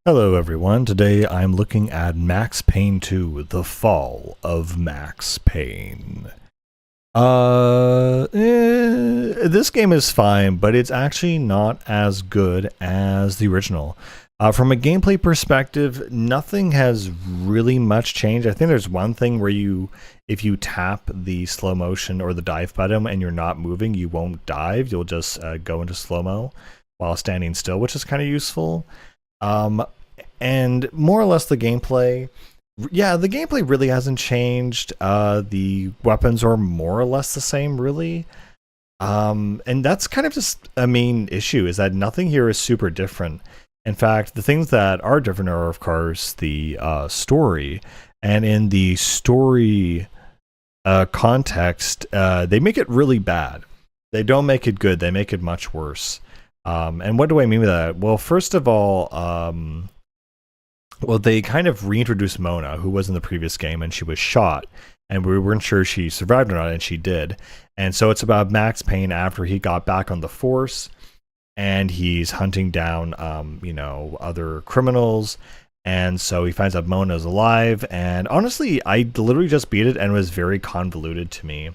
Hello everyone, today I'm looking at Max Payne 2, The Fall of Max Payne. This game is fine, but it's actually not as good as the original. From a gameplay perspective, nothing has really much changed. I think there's one thing where if you tap the slow motion or the dive button and you're not moving, you won't dive. You'll just go into slow-mo while standing still, which is kind of useful. And more or less the gameplay, yeah, the gameplay really hasn't changed. The weapons are more or less the same, really. And that's kind of just a main issue, is that nothing here is super different. In fact, the things that are different are, of course, the story. And in the story context, they make it really bad. They don't make it good, they make it much worse. And what do I mean by that? Well, first of all, they kind of reintroduced Mona, who was in the previous game, and she was shot, and we weren't sure she survived or not, and she did. And so it's about Max Payne after he got back on the force, and he's hunting down, other criminals, and so he finds out Mona's alive, and honestly, I literally just beat it, and it was very convoluted to me.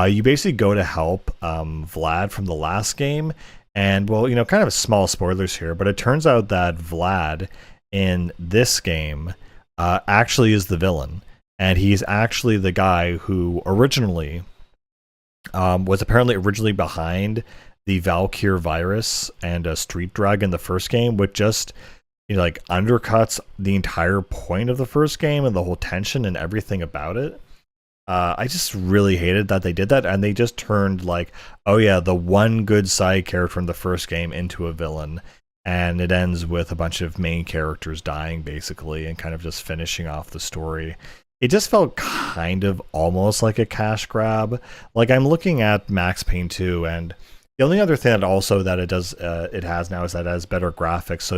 You basically go to help Vlad from the last game, and, well, kind of small spoilers here, but it turns out that Vlad in this game actually is the villain, and he's actually the guy who originally was apparently behind the Valkyr virus and a street drug in the first game, which just undercuts the entire point of the first game and the whole tension and everything about it. I just really hated that they did that, and they just turned oh yeah, the one good side character from the first game into a villain. And it ends with a bunch of main characters dying, basically, and kind of just finishing off the story. It just felt kind of almost like a cash grab. I'm looking at Max Payne 2, and the only other thing that it has now is that it has better graphics, so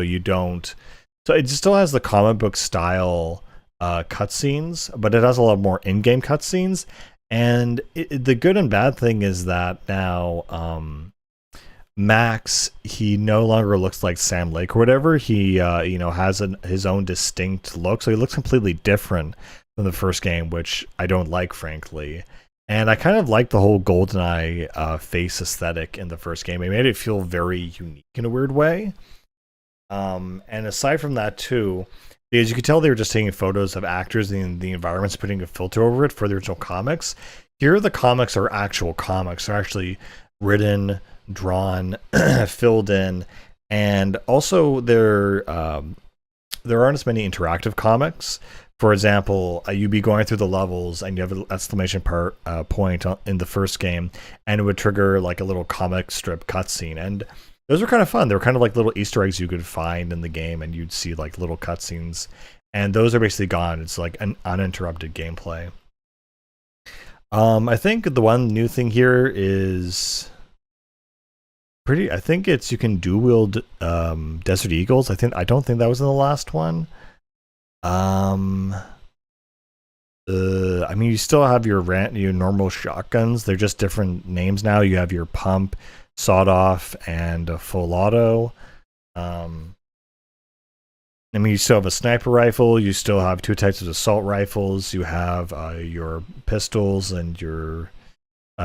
it still has the comic book style cutscenes, but it has a lot more in-game cutscenes. And the good and bad thing is that now Max, he no longer looks like Sam Lake or whatever. He has his own distinct look, so he looks completely different from the first game, which I don't like, frankly. And I kind of like the whole GoldenEye face aesthetic in the first game. It made it feel very unique in a weird way. And aside from that too, because you could tell they were just taking photos of actors in the environments, putting a filter over it for the original comics. Here the comics are actual comics. They're actually written, drawn, filled in, and also there aren't as many interactive comics. For example, you'd be going through the levels and you have an exclamation point in the first game, and it would trigger a little comic strip cutscene, and those were kind of fun. They were kind of like little Easter eggs you could find in the game, and you'd see little cutscenes, and those are basically gone. It's an uninterrupted gameplay. I think the one new thing here is I think you can dual wield Desert Eagles. I don't think that was in the last one. You still have your normal shotguns. They're just different names now. You have your pump, sawed off, and a full auto. You still have a sniper rifle. You still have two types of assault rifles. You have your pistols and your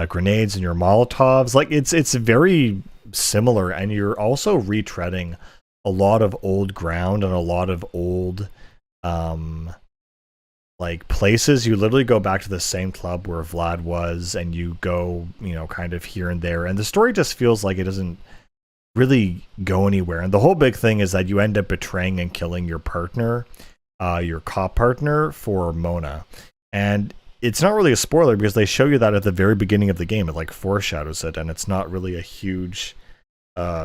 grenades and your Molotovs. It's very similar, and you're also retreading a lot of old ground and a lot of old places. You literally go back to the same club where Vlad was, and you go kind of here and there, and the story just feels like it doesn't really go anywhere. And the whole big thing is that you end up betraying and killing your partner, your cop partner, for Mona. And it's not really a spoiler because they show you that at the very beginning of the game. It foreshadows it, and it's not really a huge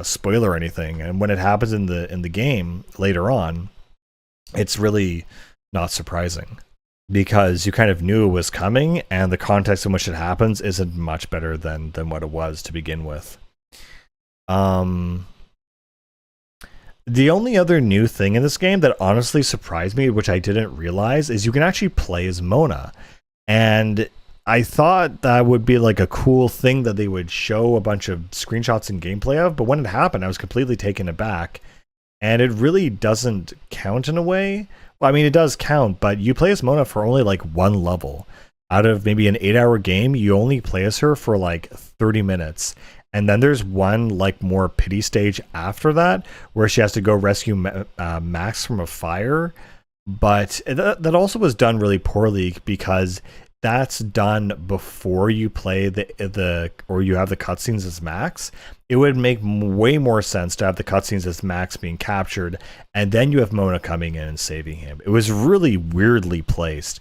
spoiler or anything. And when it happens in the game later on, it's really not surprising because you kind of knew it was coming, and the context in which it happens isn't much better than what it was to begin with. The only other new thing in this game that honestly surprised me, which I didn't realize, is you can actually play as Mona. And I thought that would be a cool thing that they would show a bunch of screenshots and gameplay of, but when it happened, I was completely taken aback. and it really doesn't count in a way. Well, I mean, it does count, but you play as Mona for only like one level. Out of maybe an 8-hour game, you only play as her for like 30 minutes. And then there's one like more pity stage after that where she has to go rescue Max from a fire. But that also was done really poorly because that's done before you play the or you have the cutscenes as Max. It would make way more sense to have the cutscenes as Max being captured, and then you have Mona coming in and saving him. It was really weirdly placed.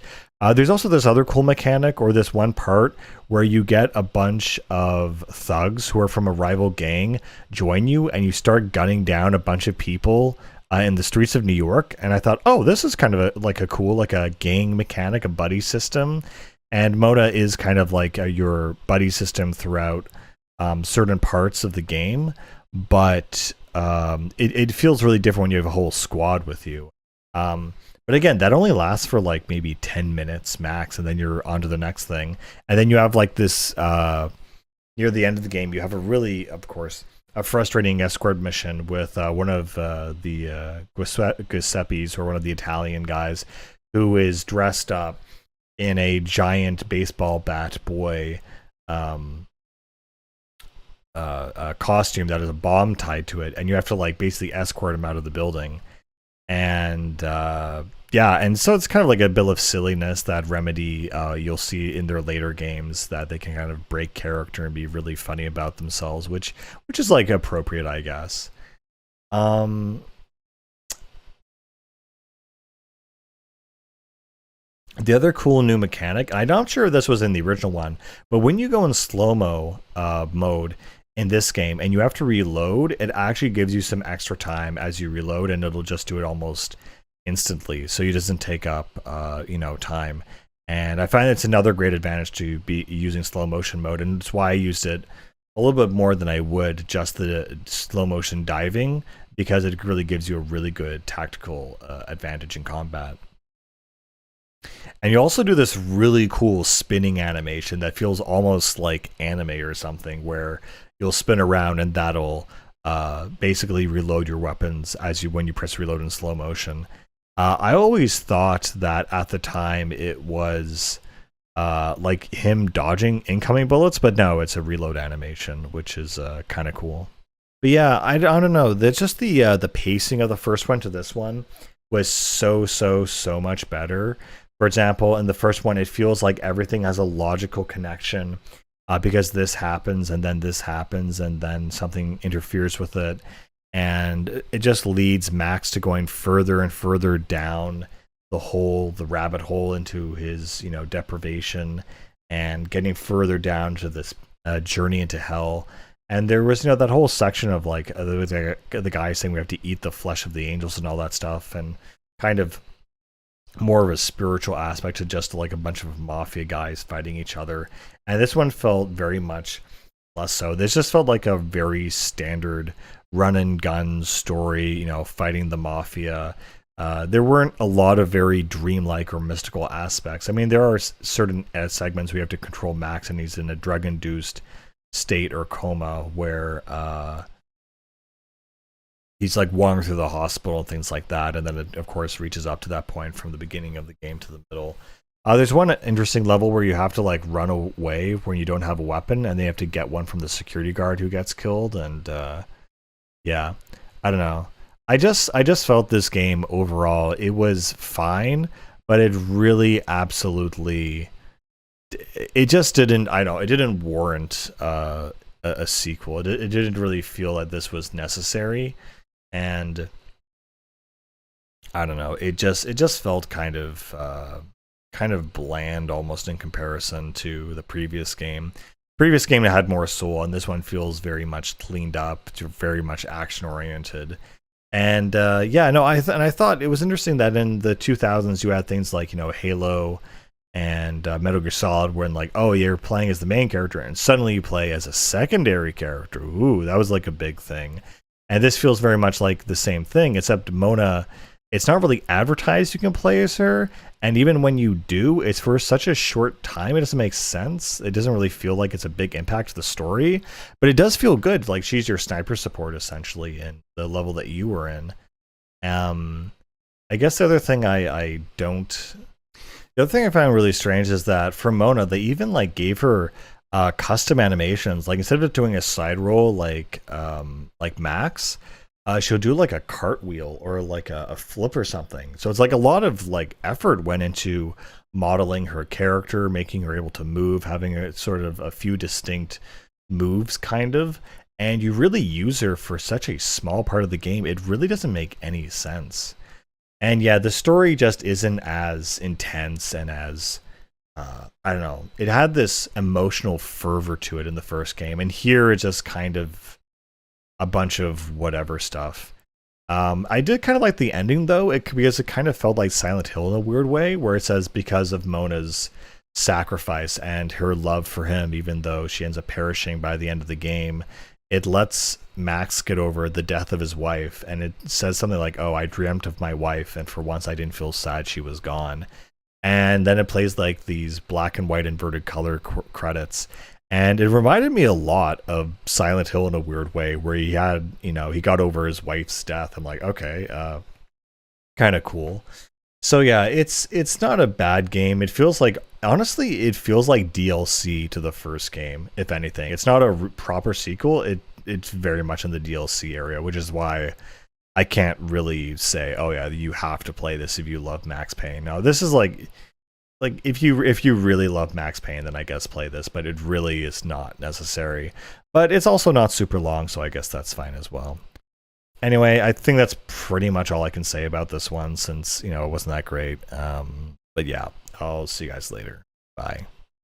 There's also this other cool mechanic, or this one part where you get a bunch of thugs who are from a rival gang join you, and you start gunning down a bunch of people in the streets of New York. And I thought, oh, this is kind of like a cool, like a gang mechanic, a buddy system. And Mona is kind of like your buddy system throughout certain parts of the game, but it feels really different when you have a whole squad with you. But again, that only lasts for like maybe 10 minutes max, and then you're on to the next thing. And then you have like this, near the end of the game, you have a really, of course, a frustrating escort mission with one of the Giuseppes, or one of the Italian guys, who is dressed up in a giant baseball bat boy costume that has a bomb tied to it, and you have to like basically escort him out of the building. And yeah, and so it's kind of like a bit of silliness that Remedy you'll see in their later games, that they can kind of break character and be really funny about themselves, which is like appropriate, I guess. The other cool new mechanic, and I'm not sure if this was in the original one, but when you go in slow-mo mode in this game and you have to reload, it actually gives you some extra time as you reload, and it'll just do it almost instantly, so it doesn't take up time. And I find it's another great advantage to be using slow motion mode, and it's why I used it a little bit more than I would just the slow motion diving, because it really gives you a really good tactical advantage in combat. And you also do this really cool spinning animation that feels almost like anime or something, where you'll spin around and that'll basically reload your weapons when you press reload in slow motion. I always thought that at the time it was like him dodging incoming bullets, but no, it's a reload animation, which is kind of cool. But yeah, I don't know. That's just the pacing of the first one to this one was so much better. For example, in the first one, it feels like everything has a logical connection because this happens and then this happens and then something interferes with it. And it just leads Max to going further and further down the rabbit hole into his, deprivation, and getting further down to this journey into hell. And there was, that whole section of like the guy saying we have to eat the flesh of the angels and all that stuff, and kind of more of a spiritual aspect to just like a bunch of mafia guys fighting each other. And this one felt very much less so. This just felt like a very standard run and gun story, fighting the mafia. There weren't a lot of very dreamlike or mystical aspects. I mean, there are certain segments where you have to control Max, and he's in a drug-induced state or coma where he's like wandering through the hospital and things like that, and then it of course reaches up to that point from the beginning of the game to the middle. There's one interesting level where you have to like run away when you don't have a weapon, and they have to get one from the security guard who gets killed. And yeah, I don't know. I just felt this game overall, it was fine, but it really absolutely, it just didn't, it didn't warrant a sequel. It didn't really feel that this was necessary. And I don't know, it just felt kind of bland almost in comparison to the previous game. Previous game had more soul, and this one feels very much cleaned up, very much action oriented. And I thought it was interesting that in the 2000s you had things like Halo and Metal Gear Solid, when like, oh, you're playing as the main character and suddenly you play as a secondary character. Ooh, that was like a big thing. And this feels very much like the same thing, except Mona, it's not really advertised you can play as her, and even when you do, it's for such a short time, it doesn't make sense. It doesn't really feel like it's a big impact to the story, but it does feel good, like she's your sniper support essentially in the level that you were in. Um, I guess the other thing I don't the other thing I found really strange is that for Mona, they even like gave her custom animations. Like instead of doing a side roll like Max, she'll do like a cartwheel or like a flip or something. So it's like a lot of like effort went into modeling her character, making her able to move, having a sort of a few distinct moves, kind of. And you really use her for such a small part of the game. It really doesn't make any sense. And yeah, the story just isn't as intense and as I don't know. It had this emotional fervor to it in the first game, and here it's just kind of a bunch of whatever stuff. I did kind of like the ending though, because it kind of felt like Silent Hill in a weird way, where it says because of Mona's sacrifice and her love for him, even though she ends up perishing by the end of the game, it lets Max get over the death of his wife, and it says something like, "Oh, I dreamt of my wife, and for once I didn't feel sad she was gone." And then it plays like these black and white inverted color credits, and it reminded me a lot of Silent Hill in a weird way, where he had, he got over his wife's death. I'm like, okay, kind of cool. So yeah, it's not a bad game. It feels like, honestly, it feels like DLC to the first game, if anything. It's not a proper sequel. It's very much in the DLC area, which is why I can't really say, oh yeah, you have to play this if you love Max Payne. No, this is like if you really love Max Payne, then I guess play this, but it really is not necessary. But it's also not super long, so I guess that's fine as well. Anyway, I think that's pretty much all I can say about this one, since it wasn't that great. But yeah, I'll see you guys later. Bye.